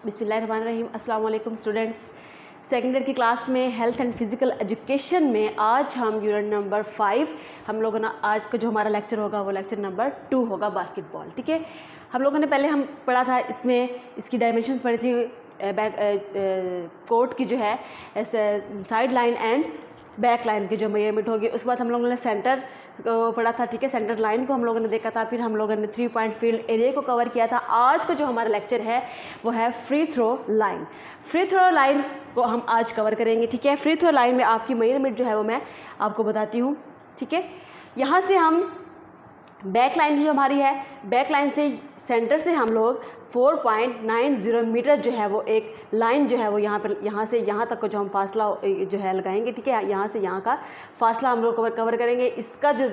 बिस्मिल्लाहिर्रहमानिर्रहीम। अस्सलाम वालेकुम स्टूडेंट्स। सेकेंड ईयर की क्लास में हेल्थ एंड फिज़िकल एजुकेशन में आज हम यूनिट नंबर 5 हम लोगों ने आज का जो हमारा लेक्चर होगा वो लेक्चर नंबर 2 होगा, बास्केटबॉल। ठीक है, हम लोगों ने पहले हम पढ़ा था, इसमें इसकी डायमेंशन पढ़ी थी कोर्ट की जो है side line and back line की जो मेजरमेंट होगी। उसके बाद हम लोगों ने सेंटर को पढ़ा था। ठीक है, सेंटर लाइन को हम लोगों ने देखा था। फिर हम लोगों ने 3 पॉइंट फील्ड एरिया को कवर किया था। आज का जो हमारा लेक्चर है वो है free throw line. Free throw line को हम आज कवर करेंगे। ठीक है, फ्री थ्रो लाइन में आपकी मेजरमेंट जो है वो मैं आपको बताती हूँ। ठीक है, यहाँ से हम बैक लाइन जो हमारी है, बैक लाइन से सेंटर से हम लोग 4.90 मीटर जो है वो एक लाइन जो है वो यहाँ पर यहाँ से यहाँ तक का जो हम फासला जो है लगाएंगे। ठीक है, यहाँ से यहाँ का फासला हम लोग कवर करेंगे। इसका जो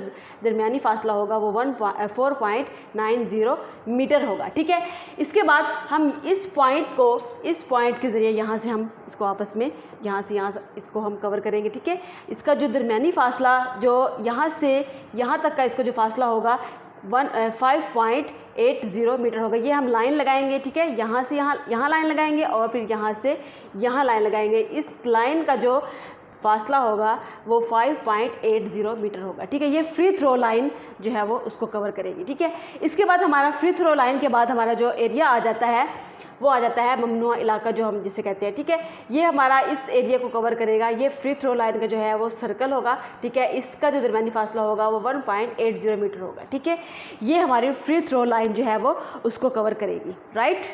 दरमियानी फासला होगा वो 4.90 मीटर होगा। ठीक है, इसके बाद हम इस पॉइंट के ज़रिए यहाँ से हम इसको आपस में यहाँ से इसको हम कवर करेंगे। ठीक है, इसका जो दरमियानी फासला जो यहाँ से यहाँ तक का इसका जो फासला होगा 5.80 मीटर होगा। ये हम लाइन लगाएंगे। ठीक है, यहाँ से यहाँ लाइन लगाएंगे और फिर यहाँ से यहाँ लाइन लगाएंगे। इस लाइन का जो फासला होगा वो 5.80 मीटर होगा। ठीक है, ये फ्री थ्रो लाइन जो है वो उसको कवर करेगी। ठीक है, इसके बाद हमारा फ्री थ्रो लाइन के बाद हमारा जो एरिया आ जाता है वो आ जाता है ममनुआ इलाका जो हम जिसे कहते हैं। ठीक है, ये हमारा इस एरिया को कवर करेगा। ये फ्री थ्रो लाइन का जो है वो सर्कल होगा। ठीक है, इसका जो दरमियानी फासला होगा वो 1.80 मीटर होगा। ठीक है, ये हमारी फ्री थ्रो लाइन जो है वो उसको कवर करेगी। राइट।